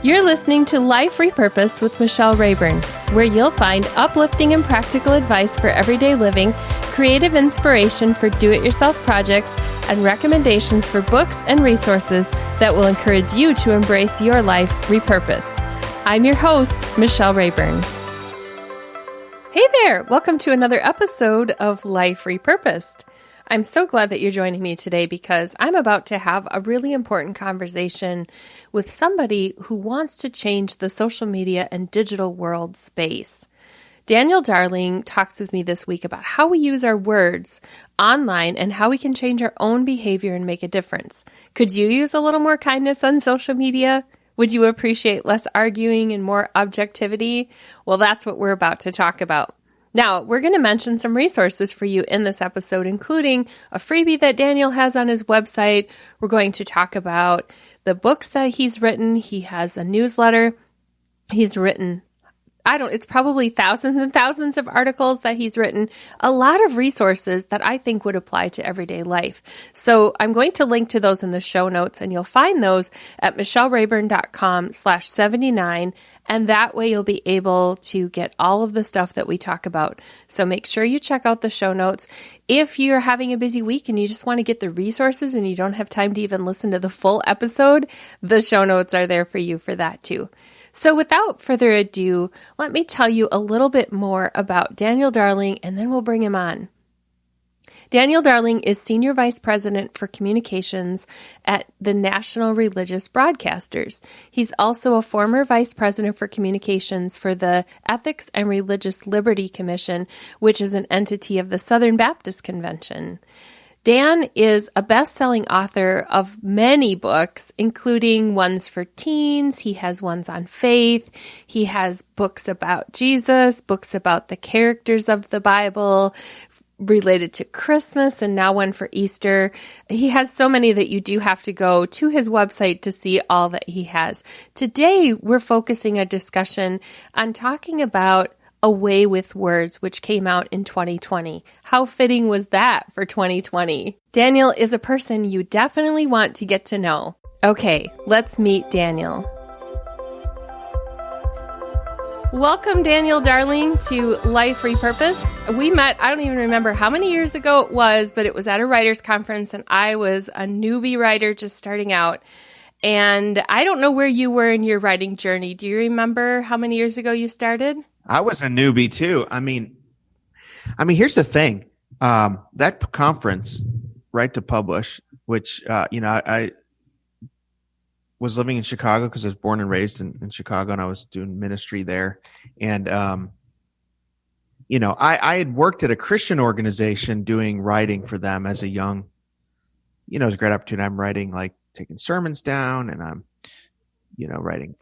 You're listening to Life Repurposed with Michelle Rayburn, where you'll find uplifting and practical advice for everyday living, creative inspiration for do-it-yourself projects, and recommendations for books and resources that will encourage you to embrace your life repurposed. I'm your host, Michelle Rayburn. Hey there! Welcome to another episode of Life Repurposed. I'm so glad that you're joining me today because I'm about to have a really important conversation with somebody who wants to change the social media and digital world space. Daniel Darling talks with me this week about how we use our words online and how we can change our own behavior and make a difference. Could you use a little more kindness on social media? Would you appreciate less arguing and more objectivity? Well, that's what we're about to talk about. Now, we're going to mention some resources for you in this episode, including a freebie that Daniel has on his website. We're going to talk about the books that he's written. He has a newsletter. He's written, it's probably thousands and thousands of articles that he's written, a lot of resources that I think would apply to everyday life. So I'm going to link to those in the show notes, and you'll find those at michellerayburn.com/79. And that way you'll be able to get all of the stuff that we talk about. So make sure you check out the show notes. If you're having a busy week and you just want to get the resources and you don't have time to even listen to the full episode, the show notes are there for you for that too. So without further ado, let me tell you a little bit more about Daniel Darling, and then we'll bring him on. Daniel Darling is Senior Vice President for Communications at the National Religious Broadcasters. He's also a former Vice President for Communications for the Ethics and Religious Liberty Commission, which is an entity of the Southern Baptist Convention. Dan is a best-selling author of many books, including ones for teens. He has ones on faith. He has books about Jesus, books about the characters of the Bible, related to Christmas, and now one for Easter. He has so many that you do have to go to his website to see all that he has. Today, we're focusing a discussion on talking about A Way with Words, which came out in 2020. How fitting was that for 2020? Daniel is a person you definitely want to get to know. Okay, let's meet Daniel. Welcome, Daniel Darling, to Life Repurposed. We met, I don't even remember how many years ago it was, but it was at a writer's conference, and I was a newbie writer just starting out. And I don't know where you were in your writing journey. Do you remember how many years ago you started? I was a newbie too. I mean, here's the thing. That conference, Right to Publish, which, I was living in Chicago because I was born and raised in Chicago, and I was doing ministry there. And, I had worked at a Christian organization doing writing for them as a young, it was a great opportunity. I'm writing, like taking sermons down, and I'm, writing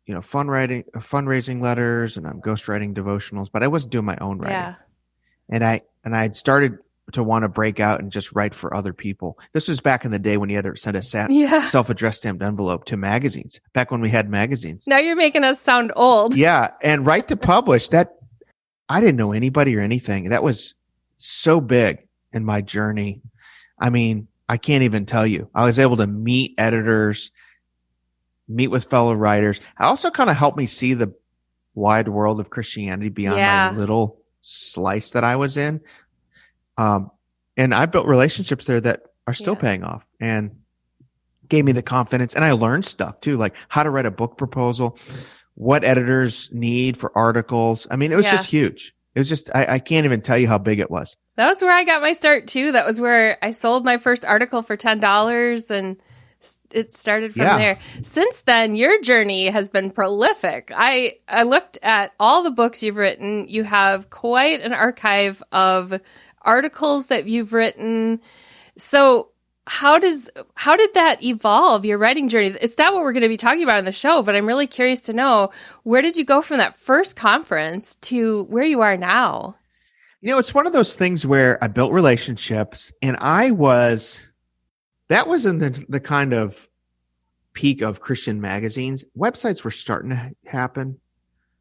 fundraising letters, and I'm ghostwriting devotionals, but I wasn't doing my own writing. Yeah. And I had started to want to break out and just write for other people. This was back in the day when you had to send a self-addressed stamped envelope to magazines, back when we had magazines. Now you're making us sound old. Yeah. And Right to Publish, that I didn't know anybody or anything. That was so big in my journey. I mean, I can't even tell you. I was able to meet editors, meet with fellow writers. It also kind of helped me see the wide world of Christianity beyond my little slice that I was in. And I built relationships there that are still paying off, and gave me the confidence. And I learned stuff too, like how to write a book proposal, what editors need for articles. I mean, it was just huge. It was just, I can't even tell you how big it was. That was where I got my start too. That was where I sold my first article for $10, and it started from there. Since then, your journey has been prolific. I looked at all the books you've written. You have quite an archive of articles that you've written. So how did that evolve, your writing journey? It's not what we're going to be talking about in the show, but I'm really curious to know, where did you go from that first conference to where you are now? It's one of those things where I built relationships, and that was in the kind of peak of Christian magazines. Websites were starting to happen,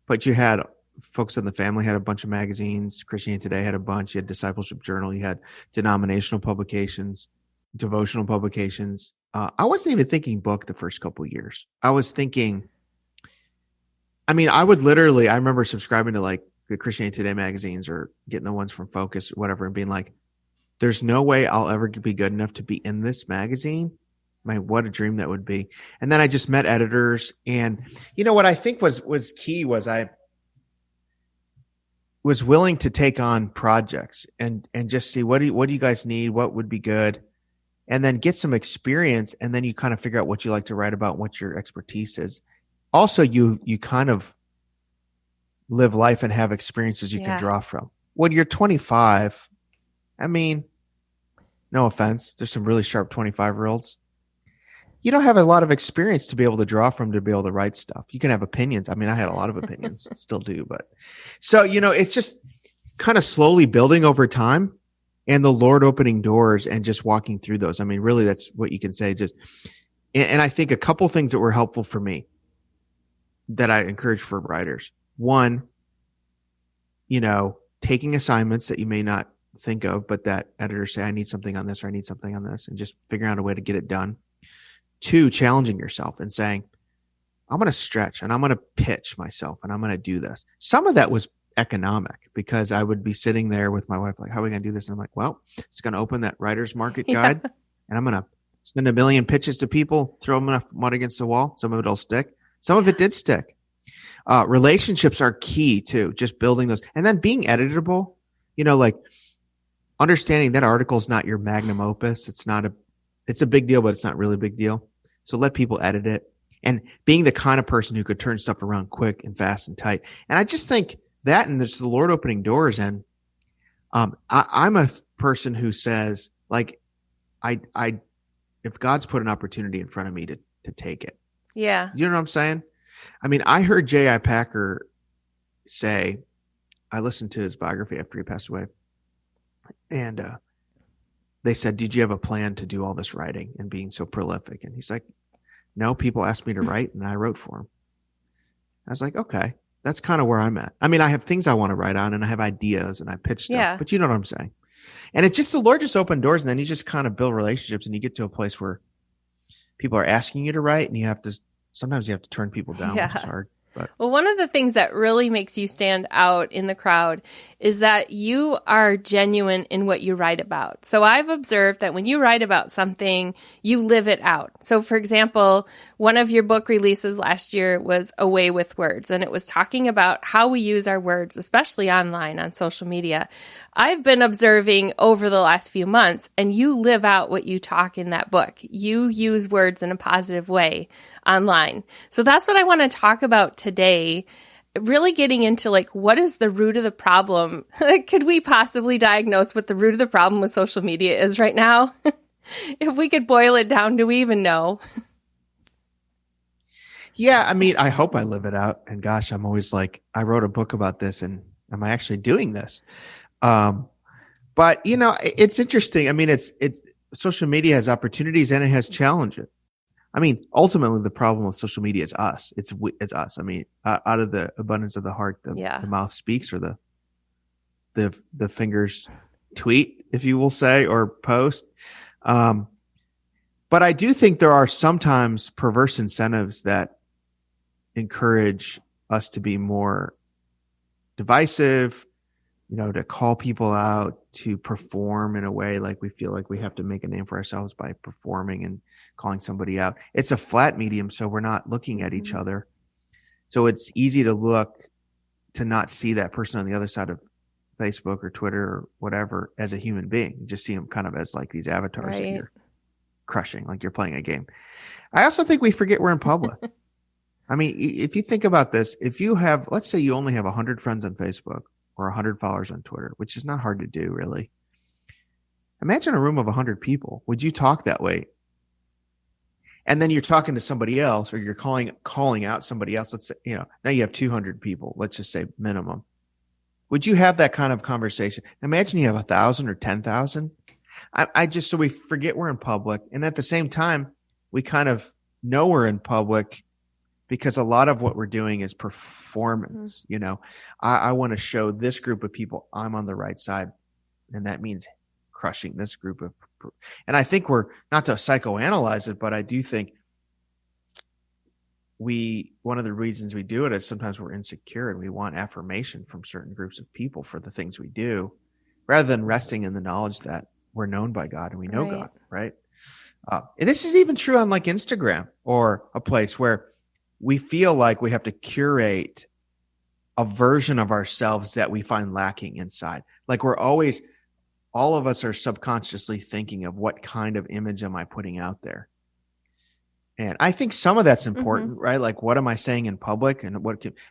but you had folks in the family had a bunch of magazines. Christianity Today had a bunch. You had Discipleship Journal. You had denominational publications, devotional publications. I wasn't even thinking book the first couple of years. I was thinking, I mean, I remember subscribing to like the Christianity Today magazines or getting the ones from Focus or whatever and being like, there's no way I'll ever be good enough to be in this magazine. What a dream that would be. And then I just met editors, and what I think was key was I was willing to take on projects and just see what do you guys need, what would be good, and then get some experience, and then you kind of figure out what you like to write about, what your expertise is. Also, you kind of live life and have experiences you can draw from. When you're 25, I mean, no offense, there's some really sharp 25-year-olds. You don't have a lot of experience to be able to draw from to be able to write stuff. You can have opinions. I mean, I had a lot of opinions, still do, but so, it's just kind of slowly building over time and the Lord opening doors and just walking through those. I mean, really, that's what you can say. And I think a couple things that were helpful for me that I encourage for writers. One, taking assignments that you may not think of, but that editors say, I need something on this, or I need something on this, and just figuring out a way to get it done. Two, challenging yourself and saying, I'm going to stretch and I'm going to pitch myself and I'm going to do this. Some of that was economic because I would be sitting there with my wife, like, how are we going to do this? And I'm like, well, it's going to open that writer's market guide and I'm going to send 1 million pitches to people, throw them enough mud against the wall. Some of it'll stick. Some of it did stick. Relationships are key too, just building those. And then being editable, like understanding that article is not your magnum opus. It's a big deal, but it's not really a big deal. So let people edit it, and being the kind of person who could turn stuff around quick and fast and tight. And I just think that, and there's the Lord opening doors. And I'm a person who says, like, if God's put an opportunity in front of me to take it. Yeah. You know what I'm saying? I mean, I heard J.I. Packer say, I listened to his biography after he passed away, and they said, did you have a plan to do all this writing and being so prolific? And he's like, no, people asked me to write and I wrote for them. I was like, okay, that's kind of where I'm at. I mean, I have things I want to write on and I have ideas and I pitch stuff, but you know what I'm saying? And it's just the Lord just opened doors, and then you just kind of build relationships and you get to a place where people are asking you to write, and sometimes you have to turn people down, which is hard. But. Well, one of the things that really makes you stand out in the crowd is that you are genuine in what you write about. So I've observed that when you write about something, you live it out. So for example, one of your book releases last year was A Way with Words, and it was talking about how we use our words, especially online on social media. I've been observing over the last few months, and you live out what you talk in that book. You use words in a positive way online. So that's what I want to talk about today, really getting into like, what is the root of the problem? Could we possibly diagnose what the root of the problem with social media is right now? If we could boil it down, do we even know? Yeah, I mean, I hope I live it out. And gosh, I'm always like, I wrote a book about this, and am I actually doing this? But it's interesting. I mean, it's social media has opportunities and it has challenges. I mean, ultimately, the problem with social media is us. It's us. I mean, out of the abundance of the heart, the mouth speaks, or the fingers tweet, if you will say, or post. But I do think there are sometimes perverse incentives that encourage us to be more divisive, to call people out, to perform in a way like we feel like we have to make a name for ourselves by performing and calling somebody out. It's a flat medium, so we're not looking at each other. So it's easy to not see that person on the other side of Facebook or Twitter or whatever as a human being. You just see them kind of as like these avatars that you're crushing, like you're playing a game. I also think we forget we're in public. I mean, if you think about this, if you have, let's say you only have 100 friends on Facebook, or 100 followers on Twitter, which is not hard to do, really. Imagine a room of 100 people. Would you talk that way? And then you're talking to somebody else, or you're calling out somebody else. Let's say, now you have 200 people, let's just say minimum. Would you have that kind of conversation? Imagine you have 1,000 or 10,000. So we forget we're in public. And at the same time, we kind of know we're in public, because a lot of what we're doing is performance. I want to show this group of people I'm on the right side, and that means crushing this group of And I think we're not to psychoanalyze it, but I do think one of the reasons we do it is sometimes we're insecure and we want affirmation from certain groups of people for the things we do, rather than resting in the knowledge that we're known by God and we know God, right? And this is even true on like Instagram or a place where we feel like we have to curate a version of ourselves that we find lacking inside. Like all of us are subconsciously thinking of what kind of image am I putting out there? And I think some of that's important, right? Like, what am I saying in public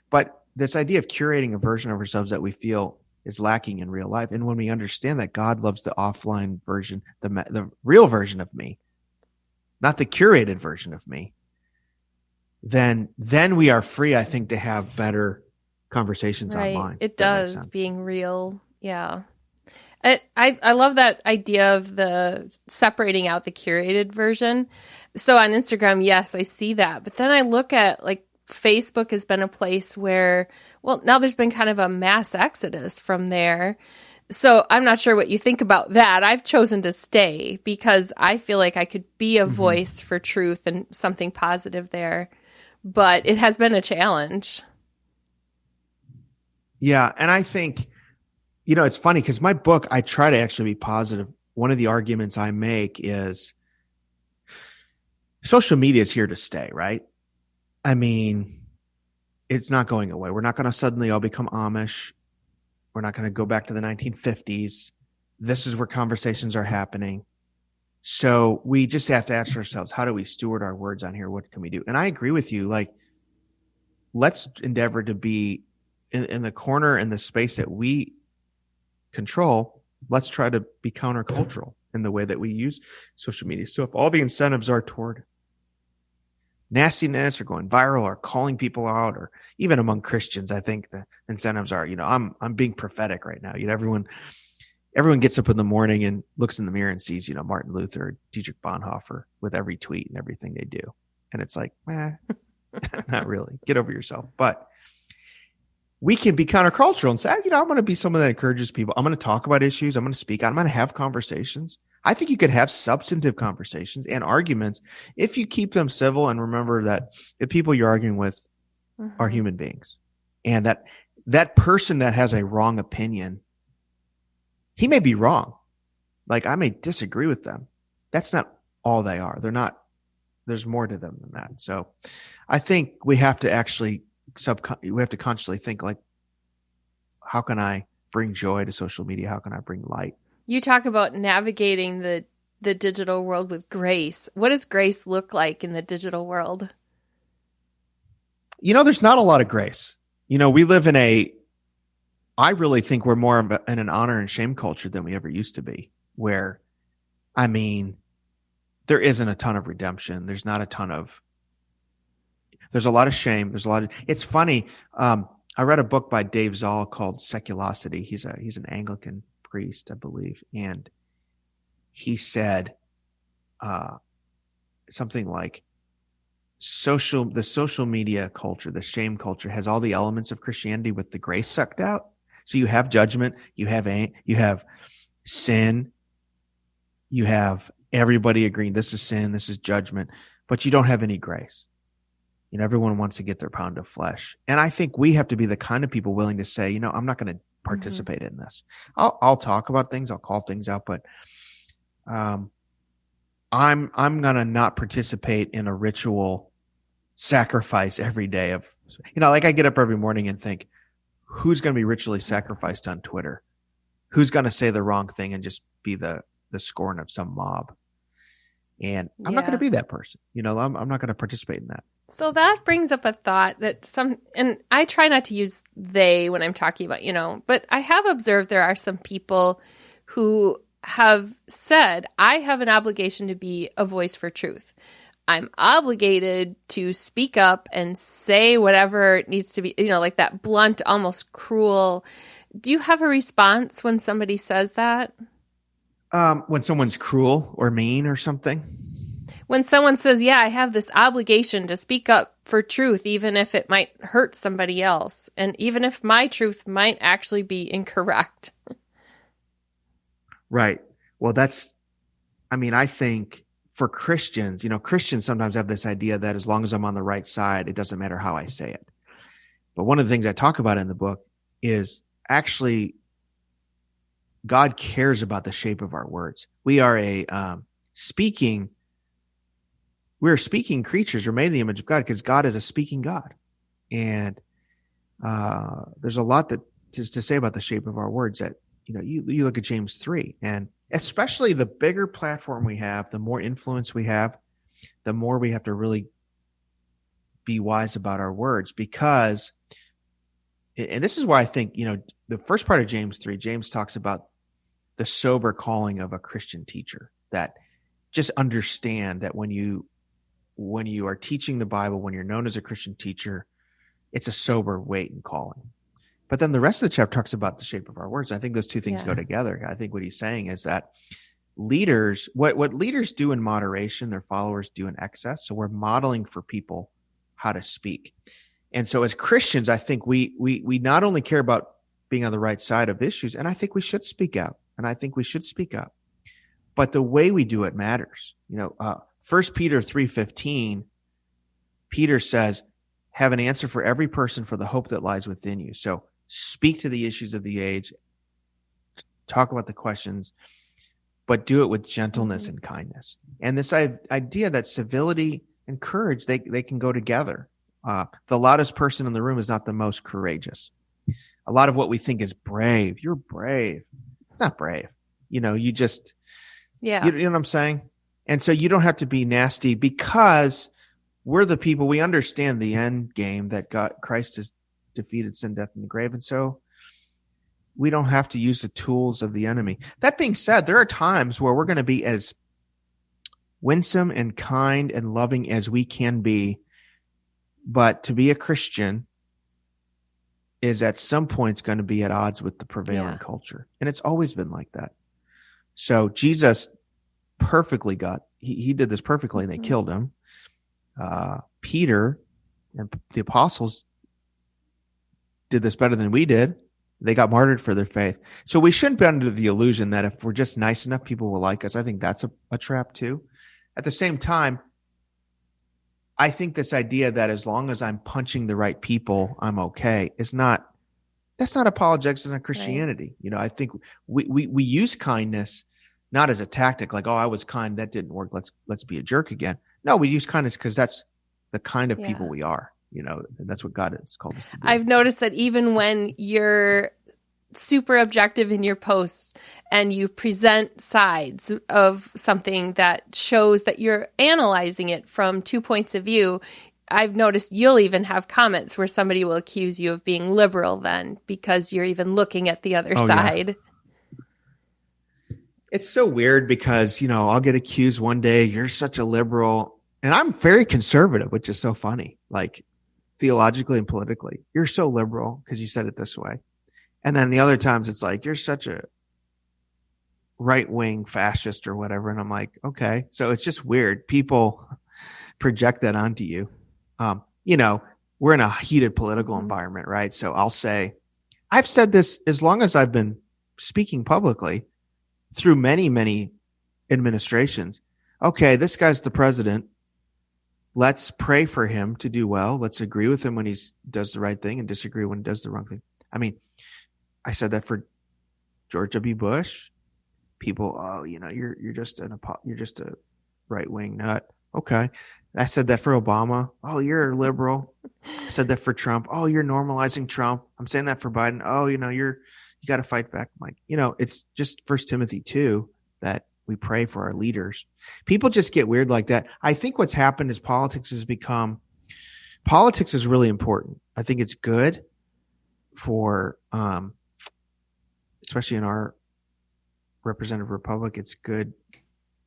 but this idea of curating a version of ourselves that we feel is lacking in real life. And when we understand that God loves the offline version, the real version of me, not the curated version of me, then we are free, I think, to have better conversations online. It does, being real. Yeah. I love that idea of the separating out the curated version. So on Instagram, yes, I see that. But then I look at like Facebook has been a place where, well, now there's been kind of a mass exodus from there. So I'm not sure what you think about that. I've chosen to stay because I feel like I could be a voice for truth and something positive there. But it has been a challenge. Yeah. And I think, it's funny because my book, I try to actually be positive. One of the arguments I make is social media is here to stay, right? I mean, it's not going away. We're not going to suddenly all become Amish. We're not going to go back to the 1950s. This is where conversations are happening. So we just have to ask ourselves, how do we steward our words on here? What can we do? And I agree with you. Like, let's endeavor to be in the corner, in the space that we control. Let's try to be countercultural in the way that we use social media. So if all the incentives are toward nastiness or going viral or calling people out, or even among Christians, I think the incentives are, I'm being prophetic right now. Everyone gets up in the morning and looks in the mirror and sees, Martin Luther, or Dietrich Bonhoeffer with every tweet and everything they do. And it's like, not really. Get over yourself. But we can be countercultural and say, I'm going to be someone that encourages people. I'm going to talk about issues. I'm going to speak. I'm going to have conversations. I think you could have substantive conversations and arguments if you keep them civil and remember that the people you're arguing with are human beings, and that person that has a wrong opinion, he may be wrong. Like, I may disagree with them. That's not all they are. They're not. There's more to them than that. So I think we have to actually we have to consciously think, like, how can I bring joy to social media? How can I bring light? You talk about navigating the digital world with grace. What does grace look like in the digital world? There's not a lot of grace. We live I really think we're more in an honor and shame culture than we ever used to be, where, there isn't a ton of redemption. There's a lot of shame. It's funny. I read a book by Dave Zoll called Seculosity. He's an Anglican priest, I believe. And he said, something like the social media culture, the shame culture has all the elements of Christianity with the grace sucked out. So you have judgment, you have sin, you have everybody agreeing this is sin, this is judgment, but you don't have any grace. Everyone wants to get their pound of flesh. And I think we have to be the kind of people willing to say, I'm not going to participate in this. I'll talk about things, I'll call things out, but I'm going to not participate in a ritual sacrifice every day of, like I get up every morning and think, who's going to be ritually sacrificed on Twitter? Who's going to say the wrong thing and just be the scorn of some mob? And I'm not going to be that person. I'm not going to participate in that. So that brings up a thought that and I try not to use they when I'm talking about, but I have observed there are some people who have said, I have an obligation to be a voice for truth. I'm obligated to speak up and say whatever needs to be, like that blunt, almost cruel. Do you have a response when somebody says that? When someone's cruel or mean or something? When someone says, yeah, I have this obligation to speak up for truth, even if it might hurt somebody else, and even if my truth might actually be incorrect. Right. Well, that's I mean, I think for Christians, Christians sometimes have this idea that as long as I'm on the right side, it doesn't matter how I say it. But one of the things I talk about in the book is actually God cares about the shape of our words. We are speaking creatures. We're made in the image of God because God is a speaking God. And there's a lot to say about the shape of our words that, you look at James 3, and especially the bigger platform we have, the more influence we have, the more we have to really be wise about our words, because, and this is why I think, the first part of James 3, James talks about the sober calling of a Christian teacher, that just understand that when you are teaching the Bible, when you're known as a Christian teacher, it's a sober weight and calling. But then the rest of the chapter talks about the shape of our words. I think those two things go together. I think what he's saying is that leaders, what leaders do in moderation, their followers do in excess. So we're modeling for people how to speak. And so as Christians, I think we not only care about being on the right side of issues, and I think we should speak out, and I think we should speak up, but the way we do it matters. 1 Peter 3:15, Peter says, have an answer for every person for the hope that lies within you. So speak to the issues of the age, talk about the questions, but do it with gentleness and kindness. And this idea that civility and courage, they can go together. The loudest person in the room is not the most courageous. A lot of what we think is brave. You're brave. It's not brave. You just, you know what I'm saying? And so you don't have to be nasty, because we're the people, we understand the end game, that Christ has defeated sin, death, and the grave. And so we don't have to use the tools of the enemy. That being said, there are times where we're going to be as winsome and kind and loving as we can be. But to be a Christian is at some points going to be at odds with the prevailing culture. And it's always been like that. So Jesus perfectly he did this perfectly, and they killed him. Peter and the apostles did this better than we did. They got martyred for their faith. So we shouldn't be under the illusion that if we're just nice enough, people will like us. I think that's a trap too. At the same time, I think this idea that as long as I'm punching the right people, I'm okay, that's not apologetics in Christianity. Right. I think we use kindness not as a tactic, like, oh, I was kind, that didn't work, let's be a jerk again. No, we use kindness because that's the kind of people we are, and that's what God has called us to do. I've noticed that even when you're super objective in your posts and you present sides of something that shows that you're analyzing it from 2 points of view, I've noticed you'll even have comments where somebody will accuse you of being liberal then, because you're even looking at the other side. Yeah. It's so weird because, I'll get accused one day, you're such a liberal. And I'm very conservative, which is so funny, like theologically and politically. You're so liberal because you said it this way. And then the other times it's like, you're such a right-wing fascist or whatever. And I'm like, okay. So it's just weird. People project that onto you. We're in a heated political environment, right? So I'll say, I've said this as long as I've been speaking publicly through many, many administrations. Okay, this guy's the president. Let's pray for him to do well. Let's agree with him when he does the right thing and disagree when he does the wrong thing. I mean, I said that for George W. Bush. People, oh, you're just a right wing nut. Okay. I said that for Obama. Oh, you're a liberal. I said that for Trump. Oh, you're normalizing Trump. I'm saying that for Biden. Oh, you got to fight back. I'm like, it's just 1 Timothy 2 that we pray for our leaders. People just get weird like that. I think what's happened is politics is really important. I think it's good for, especially in our representative republic, it's good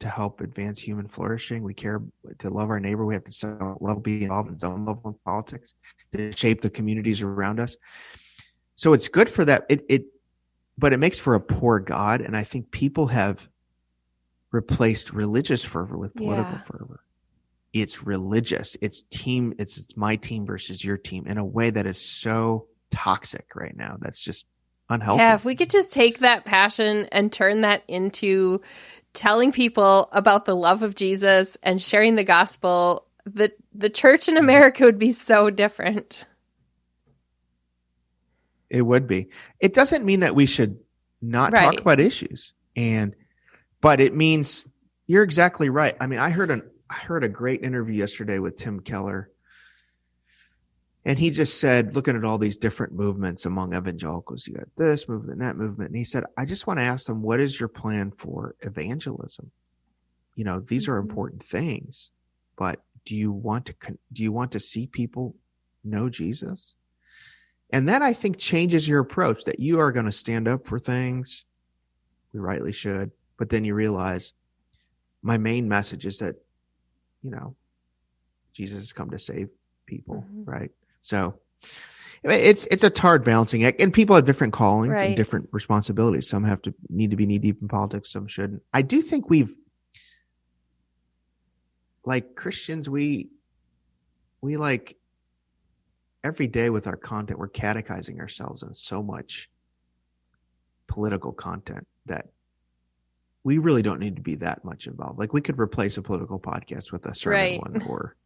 to help advance human flourishing. We care to love our neighbor. We have to love, be involved in zone level politics to shape the communities around us. So it's good for that. But it makes for a poor God. And I think people have replaced religious fervor with political fervor. It's religious. It's my team versus your team in a way that is so toxic right now. That's just unhealthy. Yeah, if we could just take that passion and turn that into telling people about the love of Jesus and sharing the gospel, the church in America would be so different. It would be. It doesn't mean that we should not Right. talk about issues, but it means you're exactly right. I mean, I heard a great interview yesterday with Tim Keller, and he just said, looking at all these different movements among evangelicals, you got this movement, that movement, and he said, I just want to ask them, what is your plan for evangelism? You know, these are important things, but do you want to see people know Jesus? And that, I think, changes your approach, that you are going to stand up for things. We rightly should. But then you realize my main message is that, you know, Jesus has come to save people, right? So it's a hard balancing act. And people have different callings and different responsibilities. Some need to be knee deep in politics. Some shouldn't. I do think like Christians, we like, every day with our content, we're catechizing ourselves on so much political content that we really don't need to be that much involved. Like, we could replace a political podcast with a sermon one, or,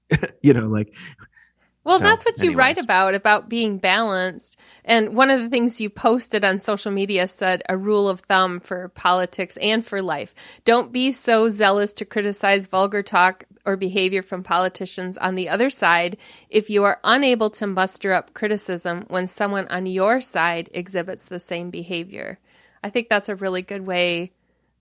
Well, that's what you write about being balanced. And one of the things you posted on social media said a rule of thumb for politics and for life. Don't be so zealous to criticize vulgar talk or behavior from politicians on the other side if you are unable to muster up criticism when someone on your side exhibits the same behavior. I think that's a really good way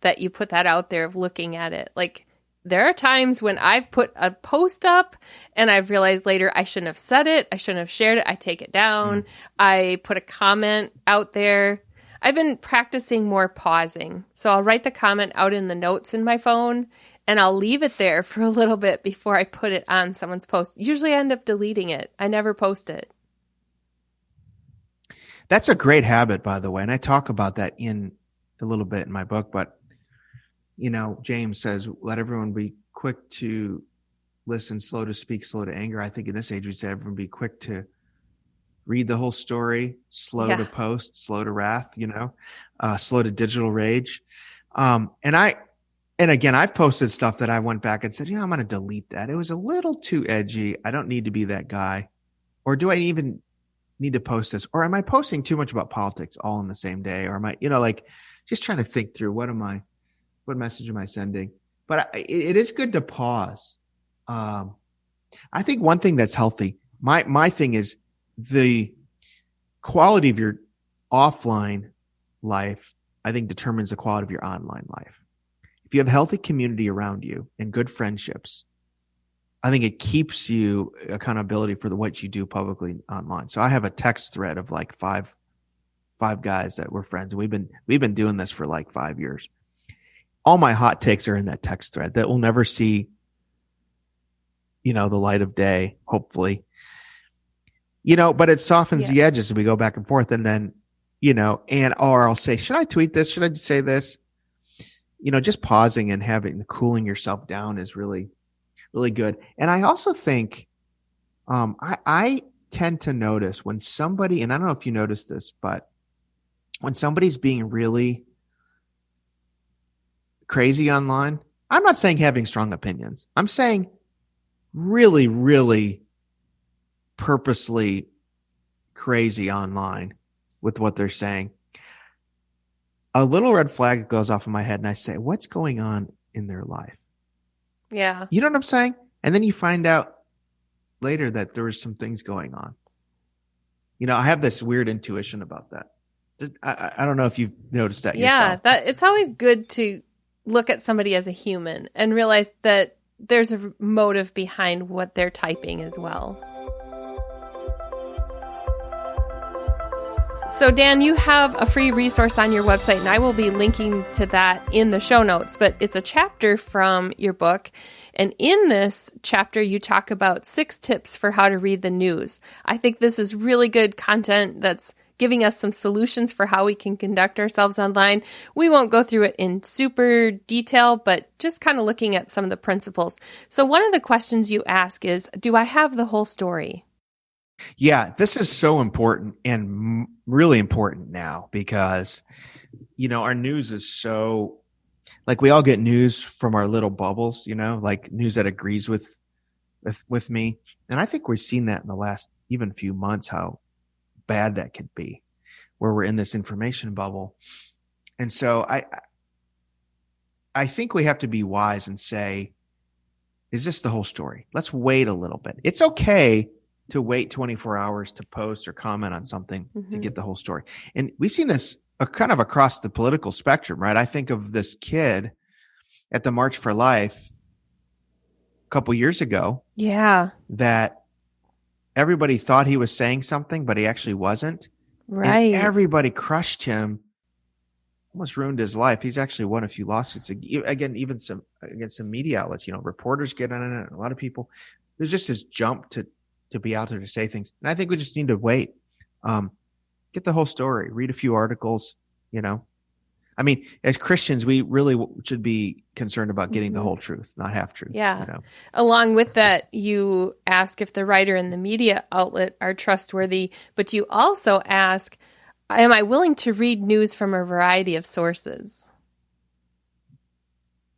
that you put that out there of looking at it. Like, there are times when I've put a post up and I've realized later I shouldn't have said it. I shouldn't have shared it. I take it down. I put a comment out there. I've been practicing more pausing. So I'll write the comment out in the notes in my phone and I'll leave it there for a little bit before I put it on someone's post. Usually I end up deleting it. I never post it. That's a great habit, by the way. And I talk about that in a little bit in my book, but James says, let everyone be quick to listen, slow to speak, slow to anger. I think in this age, we'd say everyone be quick to read the whole story, slow to post, slow to wrath, slow to digital rage. And again, I've posted stuff that I went back and said, I'm going to delete that. It was a little too edgy. I don't need to be that guy. Or do I even need to post this? Or am I posting too much about politics all in the same day? Or am I, just trying to think through what message am I sending? But it is good to pause. I think one thing that's healthy, my thing is the quality of your offline life, I think, determines the quality of your online life. If you have healthy community around you and good friendships, I think it keeps you accountability for what you do publicly online. So I have a text thread of like five guys that we're friends. And we've been doing this for like 5 years. All my hot takes are in that text thread that will never see, the light of day, hopefully. But it softens the edges as we go back and forth. And then, or I'll say, should I tweet this? Should I say this? Just pausing and cooling yourself down is really, really good. And I also think, I tend to notice when somebody, and I don't know if you notice this, but when somebody's being really crazy online, I'm not saying having strong opinions. I'm saying really, really purposely crazy online with what they're saying. A little red flag goes off in my head and I say, what's going on in their life? Yeah. You know what I'm saying? And then you find out later that there was some things going on. I have this weird intuition about that. I don't know if you've noticed that yourself. Yeah, it's always good to look at somebody as a human and realize that there's a motive behind what they're typing as well. So, Dan, you have a free resource on your website, and I will be linking to that in the show notes, but it's a chapter from your book. And in this chapter, you talk about 6 tips for how to read the news. I think this is really good content that's giving us some solutions for how we can conduct ourselves online. We won't go through it in super detail, but just kind of looking at some of the principles. So one of the questions you ask is, do I have the whole story? Yeah, this is so important and really important now because, our news is so, like, we all get news from our little bubbles, like news that agrees with me. And I think we've seen that in the last even few months, how bad that could be, where we're in this information bubble. And so I think we have to be wise and say, is this the whole story? Let's wait a little bit. It's okay to wait 24 hours to post or comment on something to get the whole story. And we've seen this kind of across the political spectrum, right? I think of this kid at the March for Life a couple years ago. Yeah. That everybody thought he was saying something, but he actually wasn't. Right. And everybody crushed him, almost ruined his life. He's actually won a few lawsuits. Again, even against some media outlets, reporters get on it. A lot of people, there's just this jump to be out there to say things. And I think we just need to wait. Get the whole story, read a few articles, I mean, as Christians, we really should be concerned about getting the whole truth, not half truth. Yeah. Along with that, you ask if the writer and the media outlet are trustworthy, but you also ask, am I willing to read news from a variety of sources?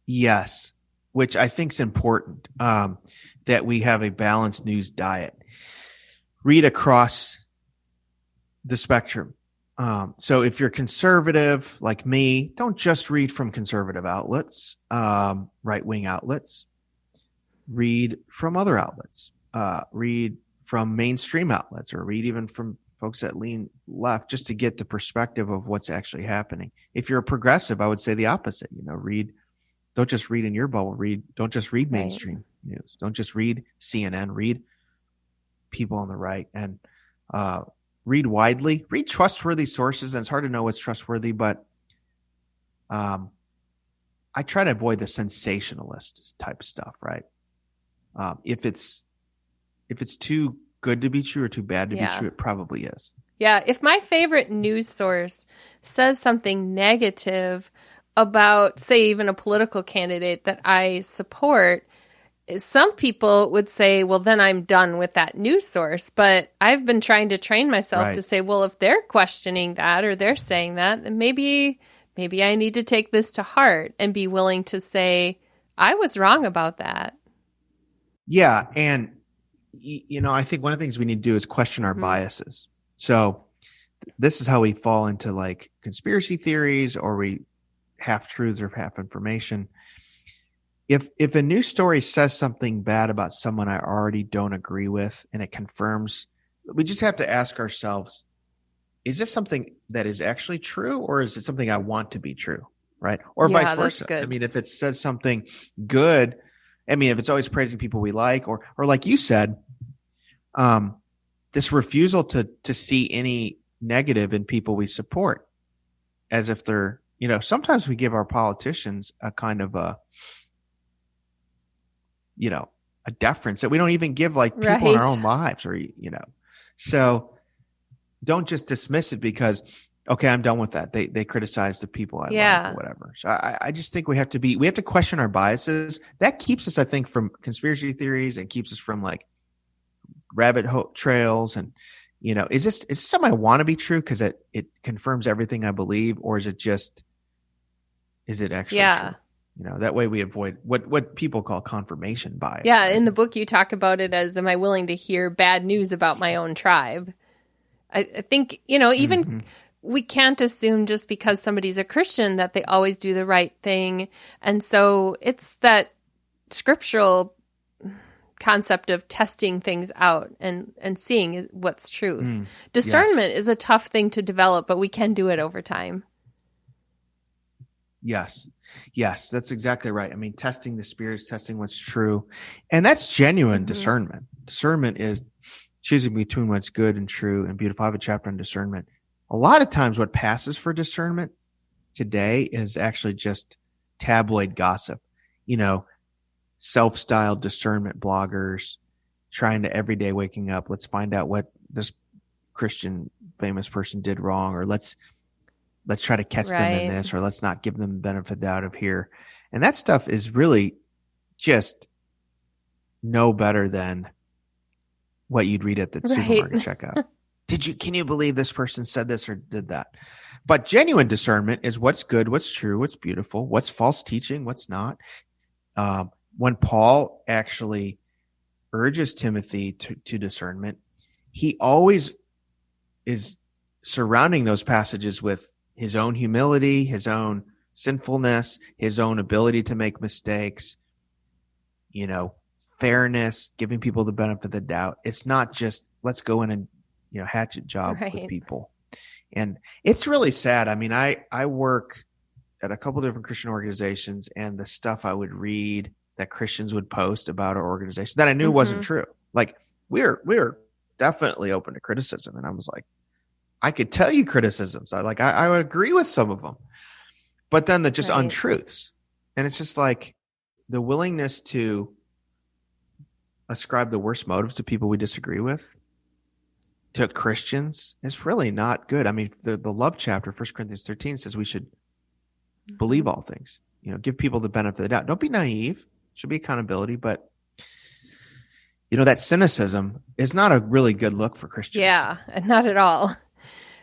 Yes, which I think is important, that we have a balanced news diet. Read across the spectrum. So if you're conservative like me, don't just read from conservative outlets, right-wing outlets. Read from other outlets. Read from mainstream outlets, or read even from folks that lean left, just to get the perspective of what's actually happening. If you're a progressive, I would say the opposite. Don't just read in your bubble. Don't just read mainstream news. Don't just read CNN. Read people on the right, and read widely, read trustworthy sources. And it's hard to know what's trustworthy, but I try to avoid the sensationalist type stuff, right? If it's too good to be true or too bad to be true, it probably is. Yeah. If my favorite news source says something negative about, say, even a political candidate that I support, some people would say, well, then I'm done with that news source. But I've been trying to train myself to say, well, if they're questioning that or they're saying that, then maybe I need to take this to heart and be willing to say, I was wrong about that. Yeah. And, I think one of the things we need to do is question our biases. So this is how we fall into like conspiracy theories, or we half truths or half information. If a news story says something bad about someone I already don't agree with, and it confirms, we just have to ask ourselves, is this something that is actually true, or is it something I want to be true? Right. Or vice versa. I mean, if it says something good, if it's always praising people we like, or like you said, this refusal to see any negative in people we support, as if they're, sometimes we give our politicians a kind of a deference that we don't even give like people in our own lives, or, so don't just dismiss it because, okay, I'm done with that. They criticize the people I like or whatever. So I just think we have to question our biases. That keeps us, I think, from conspiracy theories, and keeps us from like rabbit hole trails. And, is this something I want to be true because it confirms everything I believe, or is it actually true? That way we avoid what people call confirmation bias. Yeah. Right? In the book, you talk about it as, am I willing to hear bad news about my own tribe? I think, even we can't assume just because somebody's a Christian that they always do the right thing. And so it's that scriptural concept of testing things out and seeing what's truth. Discernment is a tough thing to develop, but we can do it over time. Yes, that's exactly right. I mean, testing the spirits, testing what's true. And that's genuine discernment. Discernment is choosing between what's good and true and beautiful. I have a chapter on discernment. A lot of times what passes for discernment today is actually just tabloid gossip, self-styled discernment bloggers trying to every day waking up, let's find out what this Christian famous person did wrong, or let's try to catch them in this, or let's not give them the benefit of the doubt of here. And that stuff is really just no better than what you'd read at the supermarket checkout. Can you believe this person said this or did that? But genuine discernment is what's good, what's true, what's beautiful, what's false teaching, what's not. When Paul actually urges Timothy to discernment, he always is surrounding those passages with his own humility, his own sinfulness, his own ability to make mistakes, fairness, giving people the benefit of the doubt. It's not just let's go in and, hatchet job with people. And it's really sad. I mean, I work at a couple different Christian organizations, and the stuff I would read that Christians would post about our organization that I knew wasn't true. Like we're definitely open to criticism. And I was like, I could tell you criticisms. I would agree with some of them, but then the just untruths. And it's just like the willingness to ascribe the worst motives to people we disagree with to Christians is really not good. I mean, the love chapter, 1 Corinthians 13 says we should believe all things, give people the benefit of the doubt. Don't be naive. Should be accountability, but that cynicism is not a really good look for Christians. Yeah, not at all.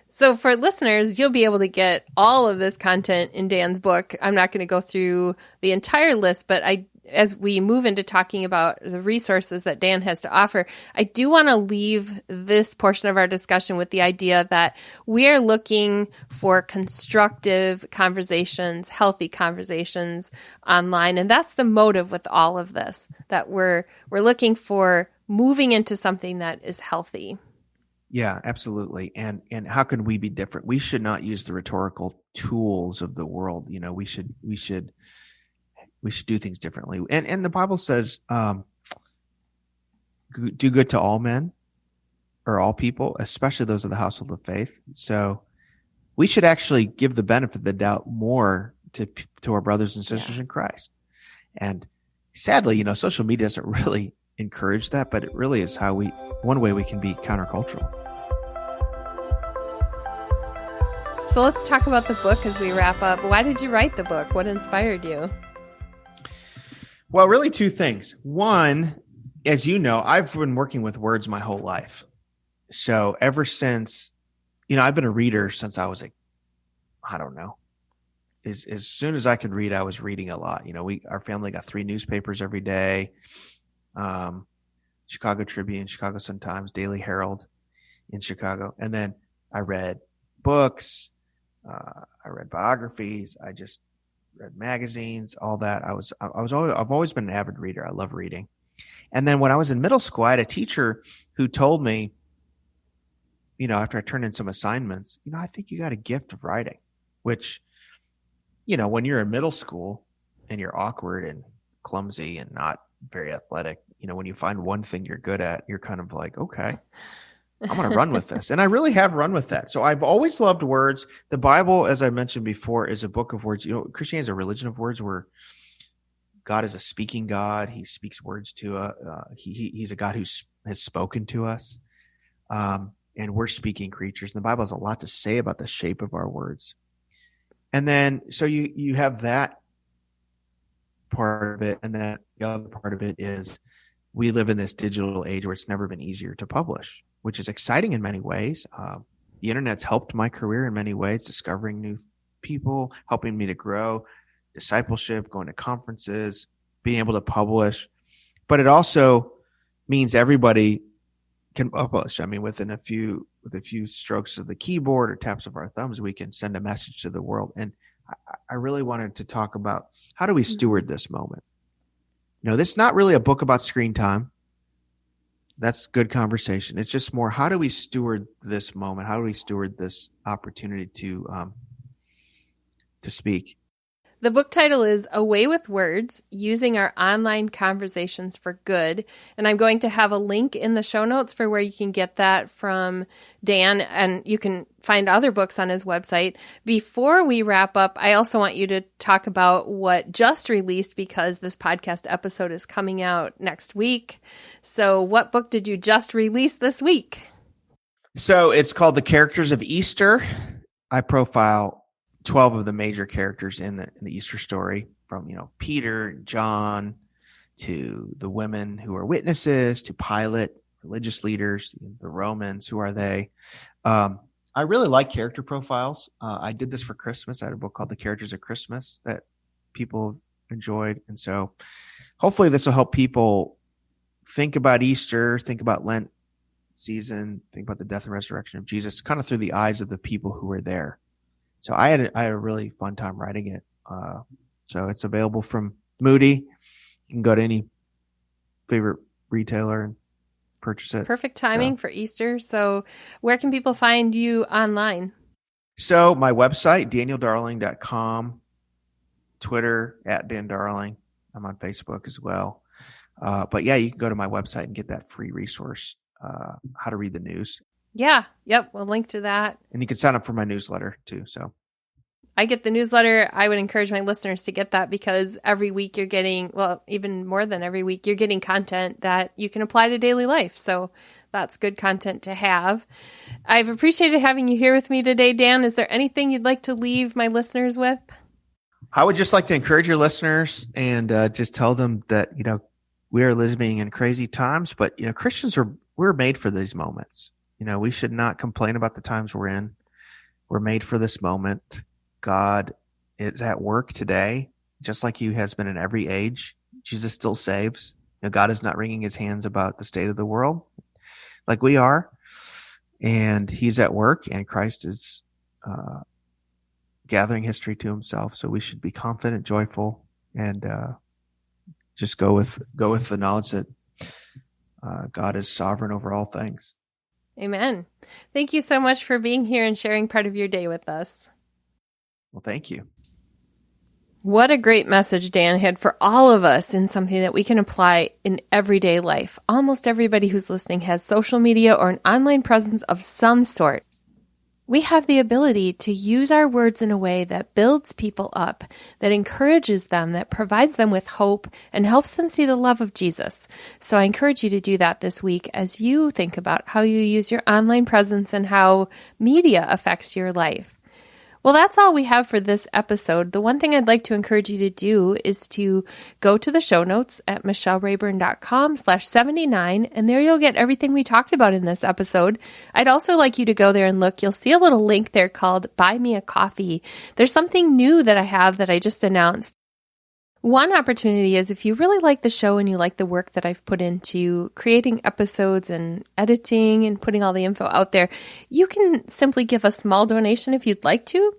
So for listeners, you'll be able to get all of this content in Dan's book. I'm not going to go through the entire list, but as we move into talking about the resources that Dan has to offer, I do want to leave this portion of our discussion with the idea that we are looking for constructive conversations, healthy conversations online. And that's the motive with all of this, that we're looking for moving into something that is healthy. Yeah, absolutely. And how can we be different? We should not use the rhetorical tools of the world. We should do things differently. And the Bible says, do good to all men or all people, especially those of the household of faith. So we should actually give the benefit of the doubt more to our brothers and sisters in Christ. And sadly, social media doesn't really encourage that, but it really is one way we can be countercultural. So let's talk about the book as we wrap up. Why did you write the book? What inspired you? Well, really two things. One, as you know, I've been working with words my whole life. So ever since, I've been a reader since I was as soon as I could read, I was reading a lot. Our family got 3 newspapers every day. Chicago Tribune, Chicago Sun-Times, Daily Herald in Chicago. And then I read books. I read biographies. I just read magazines, all that. I've always been an avid reader. I love reading. And then when I was in middle school, I had a teacher who told me, after I turned in some assignments, I think you got a gift of writing, which, when you're in middle school and you're awkward and clumsy and not very athletic, when you find one thing you're good at, you're kind of like, okay, I'm going to run with this. And I really have run with that. So I've always loved words. The Bible, as I mentioned before, is a book of words. Christianity is a religion of words where God is a speaking God. He speaks words to he's a God who has spoken to us. And we're speaking creatures. And the Bible has a lot to say about the shape of our words. And then, so you have that part of it. And then the other part of it is we live in this digital age where it's never been easier to publish, which is exciting in many ways. The internet's helped my career in many ways, discovering new people, helping me to grow, discipleship, going to conferences, being able to publish. But it also means everybody can publish. I mean, with a few strokes of the keyboard or taps of our thumbs, we can send a message to the world. And I really wanted to talk about how do we steward this moment? This is not really a book about screen time. That's good conversation. It's just more, how do we steward this moment? How do we steward this opportunity to speak? The book title is Away with Words, Using Our Online Conversations for Good. And I'm going to have a link in the show notes for where you can get that from Dan, and you can find other books on his website. Before we wrap up, I also want you to talk about what just released, because this podcast episode is coming out next week. So what book did you just release this week? So it's called The Characters of Easter. I profile 12 of the major characters in the Easter story, from Peter, John, to the women who are witnesses, to Pilate, religious leaders, the Romans, who are they? I really like character profiles. I did this for Christmas. I had a book called The Characters of Christmas that people enjoyed. And so hopefully this will help people think about Easter, think about Lent season, think about the death and resurrection of Jesus, kind of through the eyes of the people who were there. So I had a really fun time writing it. So it's available from Moody. You can go to any favorite retailer and purchase it. Perfect timing for Easter. So where can people find you online? So my website, danieldarling.com, Twitter @DanDarling. I'm on Facebook as well. But yeah, you can go to my website and get that free resource, how to read the news. Yeah. Yep. We'll link to that. And you can sign up for my newsletter too. So I get the newsletter. I would encourage my listeners to get that because every week you're getting, well, even more than every week, you're getting content that you can apply to daily life. So that's good content to have. I've appreciated having you here with me today, Dan. Is there anything you'd like to leave my listeners with? I would just like to encourage your listeners and just tell them that, we are living in crazy times, but, Christians we're made for these moments. We should not complain about the times we're in. We're made for this moment. God is at work today, just like he has been in every age. Jesus still saves. God is not wringing his hands about the state of the world like we are. And he's at work, and Christ is gathering history to himself. So we should be confident, joyful, and just go with the knowledge that God is sovereign over all things. Amen. Thank you so much for being here and sharing part of your day with us. Well, thank you. What a great message Dan had for all of us, in something that we can apply in everyday life. Almost everybody who's listening has social media or an online presence of some sort. We have the ability to use our words in a way that builds people up, that encourages them, that provides them with hope, and helps them see the love of Jesus. So I encourage you to do that this week as you think about how you use your online presence and how media affects your life. Well, that's all we have for this episode. The one thing I'd like to encourage you to do is to go to the show notes at michellerayburn.com/79, and there you'll get everything we talked about in this episode. I'd also like you to go there and look. You'll see a little link there called Buy Me a Coffee. There's something new that I have that I just announced. One opportunity is if you really like the show and you like the work that I've put into creating episodes and editing and putting all the info out there, you can simply give a small donation if you'd like to.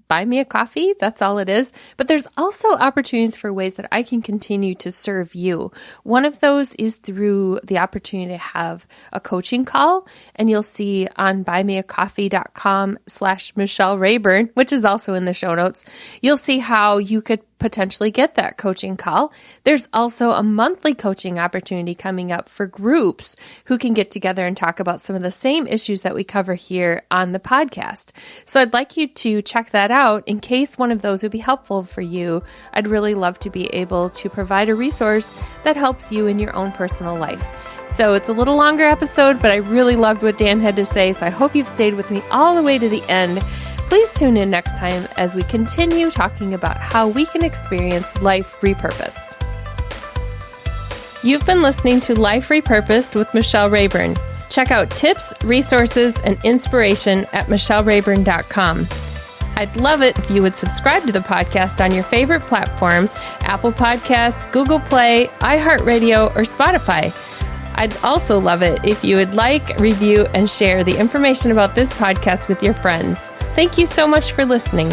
Buy me a coffee. That's all it is. But there's also opportunities for ways that I can continue to serve you. One of those is through the opportunity to have a coaching call. And you'll see on buymeacoffee.com/Michelle Rayburn, which is also in the show notes, you'll see how you could potentially get that coaching call. There's also a monthly coaching opportunity coming up for groups who can get together and talk about some of the same issues that we cover here on the podcast. So I'd like you to check that out in case one of those would be helpful for you. I'd really love to be able to provide a resource that helps you in your own personal life. So it's a little longer episode, but I really loved what Dan had to say, so I hope you've stayed with me all the way to the end. Please tune in next time as we continue talking about how we can experience life repurposed. You've been listening to Life Repurposed with Michelle Rayburn. Check out tips, resources, and inspiration at michellerayburn.com. I'd love it if you would subscribe to the podcast on your favorite platform, Apple Podcasts, Google Play, iHeartRadio, or Spotify. I'd also love it if you would like, review, and share the information about this podcast with your friends. Thank you so much for listening.